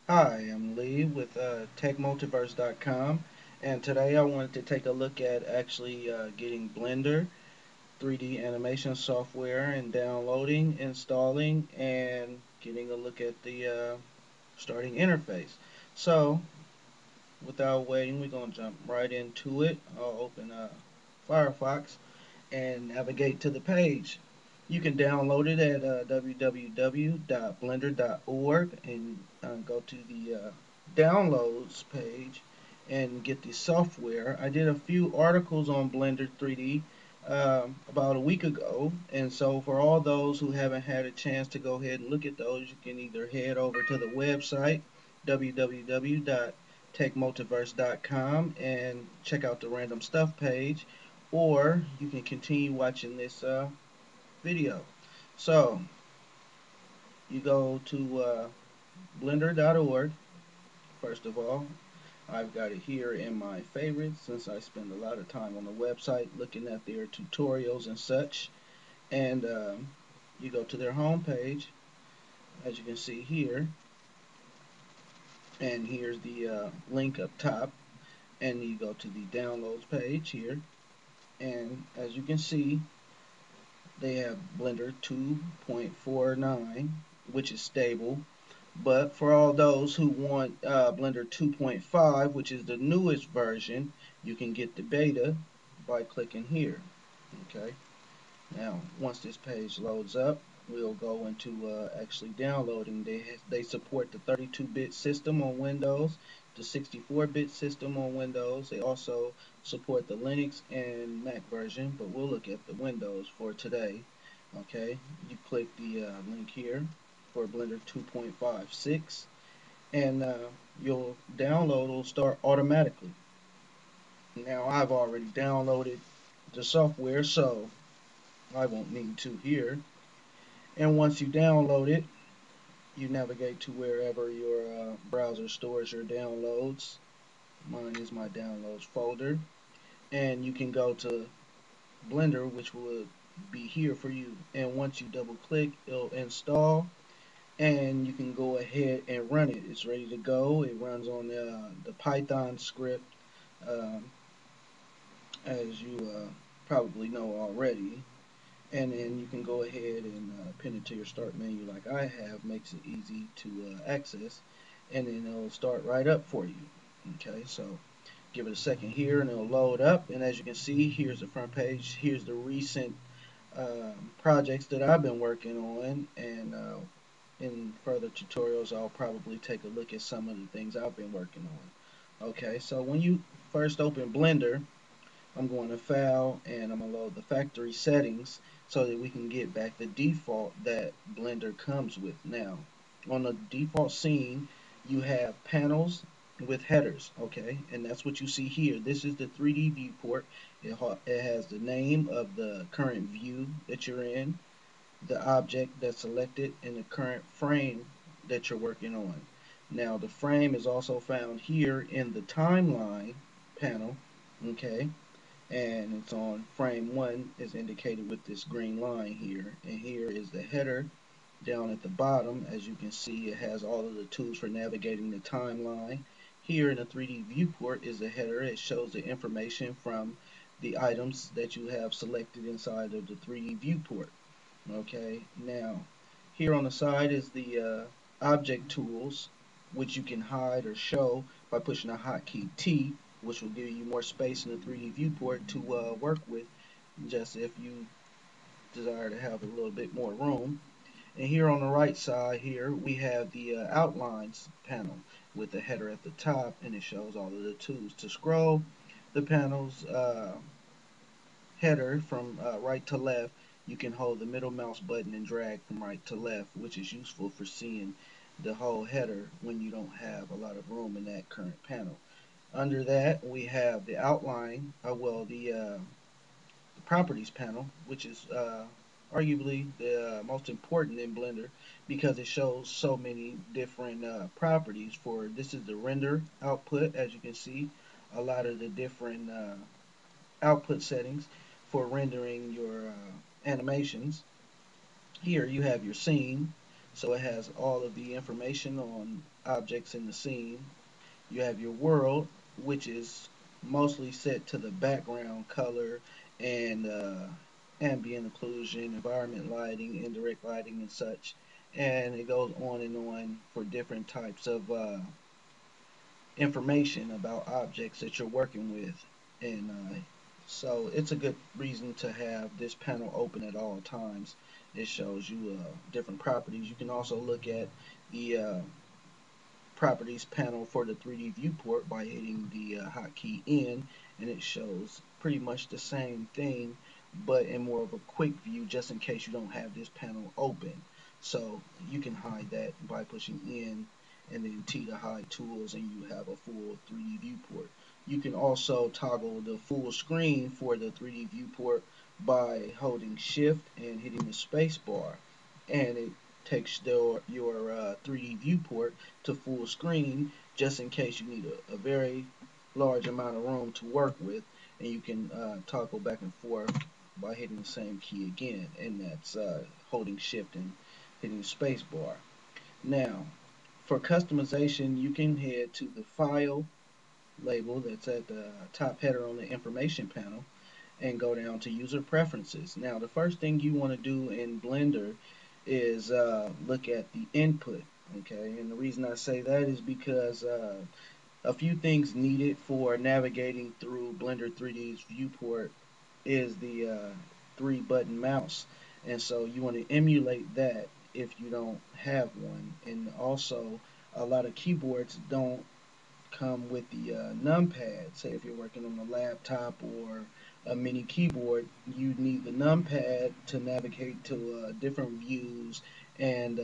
Hi, I'm Lee with TechMultiverse.com, and today I wanted to take a look at actually getting Blender 3D animation software and downloading, installing, and getting a look at the starting interface. So, without waiting, we're going to jump right into it. I'll open Firefox and navigate to the page. You can download it at www.blender.org and go to the downloads page and get the software. I did a few articles on Blender 3D about a week ago, and so for all those who haven't had a chance to go ahead and look at those, you can either head over to the website www.techmultiverse.com and check out the random stuff page, or you can continue watching this video. So you go to blender.org. First of all, I've got it here in my favorites since I spend a lot of time on the website looking at their tutorials and such. And you go to their home page, as you can see here, and here's the link up top. And you go to the downloads page here, and as you can see, they have Blender 2.49, which is stable. But for all those who want Blender 2.5, which is the newest version, you can get the beta by clicking here. Okay. Now, once this page loads up, we'll go into actually downloading. They support the 32-bit system on Windows, the 64-bit system on Windows. They also support the Linux and Mac version, but we'll look at the Windows for today. Okay, you click the link here for Blender 2.56, and your download will start automatically. Now, I've already downloaded the software, so I won't need to here. And once you download it, you navigate to wherever your browser stores your downloads. Mine is my downloads folder. And you can go to Blender, which will be here for you. And once you double click, it'll install. And you can go ahead and run it. It's ready to go. It runs on the Python script, um, as you probably know already. And then you can go ahead and pin it to your start menu like I have. Makes it easy to access, and then it'll start right up for you. Okay, so give it a second here and it'll load up, and as you can see, here's the front page. Here's the recent projects that I've been working on, and in further tutorials I'll probably take a look at some of the things I've been working on. Okay, so when you first open Blender, I'm going to File and I'm going to load the factory settings so that we can get back the default that Blender comes with. Now, on the default scene, you have panels with headers, okay? And that's what you see here. This is the 3D viewport. It has the name of the current view that you're in, the object that's selected, and the current frame that you're working on. Now, the frame is also found here in the timeline panel, okay? And it's on frame 1 is indicated with this green line here, and here is the header down at the bottom. As you can see, it has all of the tools for navigating the timeline. Here in the 3D viewport is the header. It shows the information from the items that you have selected inside of the 3D viewport. Okay, now here on the side is the object tools, which you can hide or show by pushing the hotkey T, which will give you more space in the 3D viewport to work with, just if you desire to have a little bit more room. And here on the right side here, we have the outlines panel with the header at the top, and it shows all of the tools to scroll the panel's header from right to left. You can hold the middle mouse button and drag from right to left, which is useful for seeing the whole header when you don't have a lot of room in that current panel. Under that, we have the outline, the properties panel, which is arguably the most important in Blender because it shows so many different properties. For this is the render output, as you can see, a lot of the different output settings for rendering your animations. Here you have your scene. So it has all of the information on objects in the scene. You have your world, which is mostly set to the background color and ambient occlusion, environment lighting, indirect lighting, and such. And it goes on and on for different types of information about objects that you're working with. And so it's a good reason to have this panel open at all times. It shows you different properties. You can also look at the properties panel for the 3D viewport by hitting the hotkey N, and it shows pretty much the same thing but in more of a quick view, just in case you don't have this panel open. So you can hide that by pushing N and then T to hide tools, and you have a full 3D viewport. You can also toggle the full screen for the 3D viewport by holding shift and hitting the space bar, and it takes your 3D viewport to full screen, just in case you need a very large amount of room to work with, and you can toggle back and forth by hitting the same key again, and that's holding shift and hitting the space bar. Now, for customization, you can head to the file label that's at the top header on the information panel and go down to user preferences. Now, the first thing you want to do in Blender is look at the input. Okay, and the reason I say that is because a few things needed for navigating through Blender 3D's viewport is the 3-button mouse, and so you want to emulate that if you don't have one. And also, a lot of keyboards don't come with the numpad. Say if you're working on a laptop or a mini keyboard, you need the numpad to navigate to different views and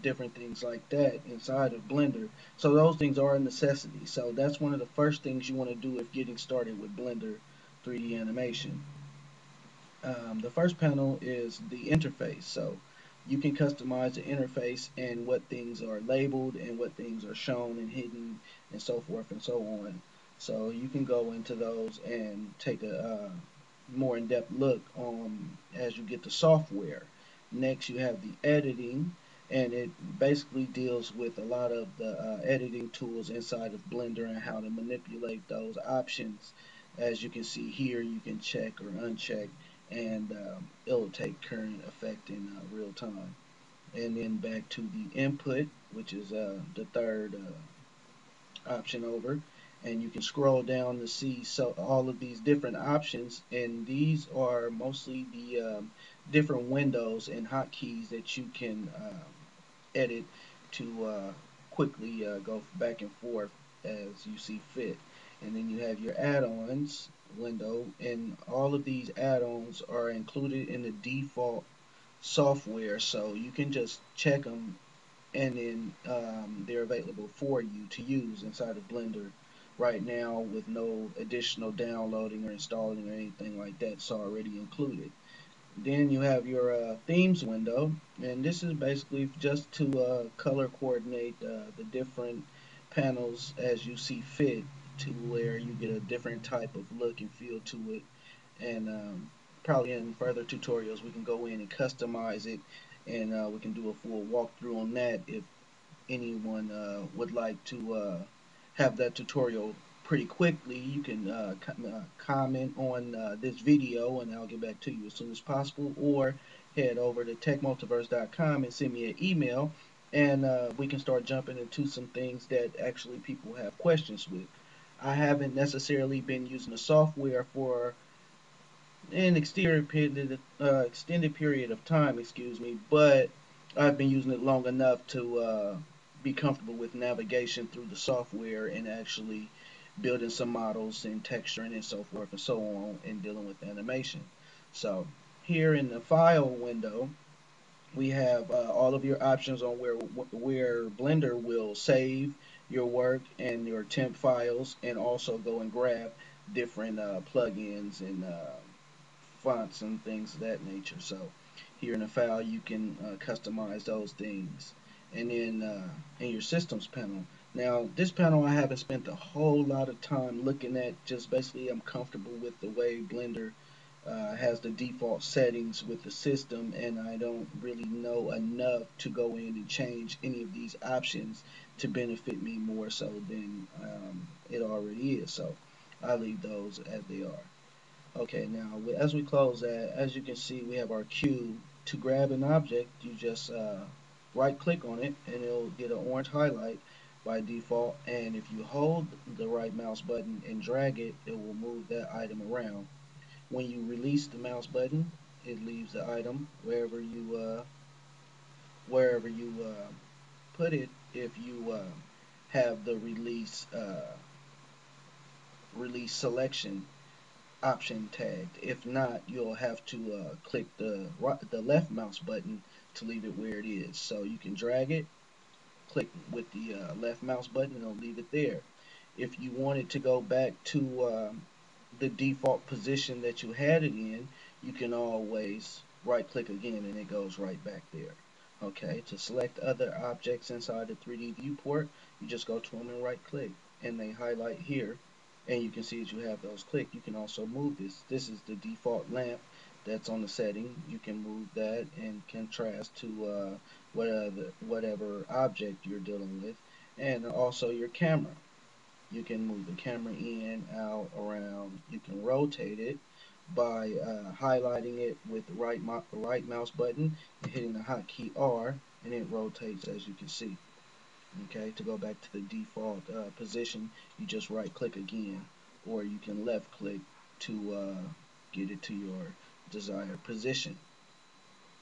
different things like that inside of Blender. So those things are a necessity. So that's one of the first things you want to do if getting started with Blender 3D animation. The first panel is the interface. So you can customize the interface and what things are labeled and what things are shown and hidden and so forth and so on. So you can go into those and take a more in-depth look on as you get the software. Next, you have the editing, and it basically deals with a lot of the editing tools inside of Blender and how to manipulate those options. As you can see here, you can check or uncheck, and it'll take current effect in real time. And then back to the input, which is the third option over, and you can scroll down to see so all of these different options, and these are mostly the different windows and hotkeys that you can edit to quickly go back and forth as you see fit. And then you have your add-ons window, and all of these add-ons are included in the default software, so you can just check them, and then they're available for you to use inside of Blender right now with no additional downloading or installing or anything like that. It's already included. Then you have your themes window, and this is basically just to color coordinate the different panels as you see fit, to where you get a different type of look and feel to it. And probably in further tutorials we can go in and customize it, and we can do a full walkthrough on that if anyone would like to have that tutorial pretty quickly. You can comment on this video, and I'll get back to you as soon as possible, or head over to techmultiverse.com and send me an email, and we can start jumping into some things that actually people have questions with. I haven't necessarily been using the software for an extended period of time, excuse me, but I've been using it long enough to be comfortable with navigation through the software and actually building some models and texturing and so forth and so on, and dealing with animation. So here in the file window, we have all of your options on where Blender will save your work and your temp files, and also go and grab different plugins and fonts and things of that nature. So here in the file, you can customize those things. And then in your systems panel. Now this panel I haven't spent a whole lot of time looking at, just basically I'm comfortable with the way Blender has the default settings with the system, and I don't really know enough to go in and change any of these options to benefit me more so than it already is. So I leave those as they are. Okay, now as we close that, as you can see, we have our cube. To grab an object, you just right click on it and it'll get an orange highlight by default. And if you hold the right mouse button and drag it, it will move that item around. When you release the mouse button, it leaves the item wherever you put it. If you have the release selection option tagged. If not, you'll have to click the left mouse button to leave it where it is. So you can drag it, click with the left mouse button, and it'll leave it there. If you want it to go back to the default position that you had it in, you can always right click again and it goes right back there. Okay, to select other objects inside the 3D viewport, you just go to them and right click and they highlight here, and you can see that you have those clicked. You can also move this. This is the default lamp that's on the setting. You can move that and contrast to whatever object you're dealing with, and also your camera. You can move the camera in, out, around. You can rotate it by highlighting it with the right mouse button and hitting the hotkey R, and it rotates as you can see. Okay, to go back to the default position, you just right click again, or you can left click to get it to your desired position.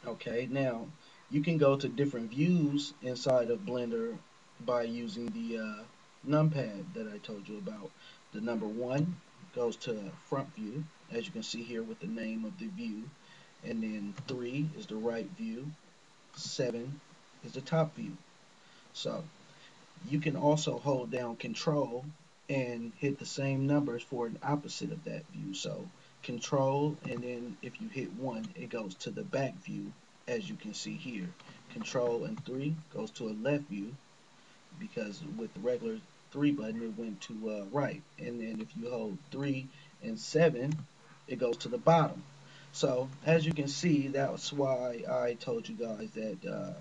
Okay, now you can go to different views inside of Blender by using the numpad that I told you about. The number 1 goes to front view, as you can see here with the name of the view, and then 3 is the right view, 7 is the top view. So you can also hold down control and hit the same numbers for an opposite of that view. So control, and then if you hit 1, it goes to the back view, as you can see here. Control and 3 goes to a left view, because with the regular 3 button it went to right. And then if you hold 3 and 7, it goes to the bottom. So as you can see, that's why I told you guys that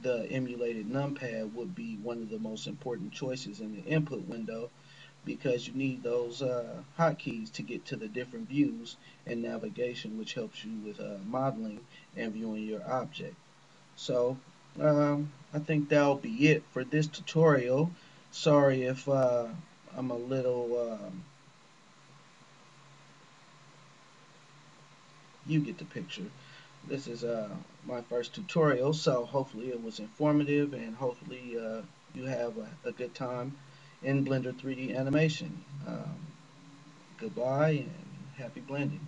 the emulated numpad would be one of the most important choices in the input window, because you need those hotkeys to get to the different views and navigation, which helps you with modeling and viewing your object. So I think that'll be it for this tutorial. Sorry if I'm a little, you get the picture. This is my first tutorial, so hopefully it was informative, and hopefully you have a good time in Blender 3D animation. Goodbye and happy blending.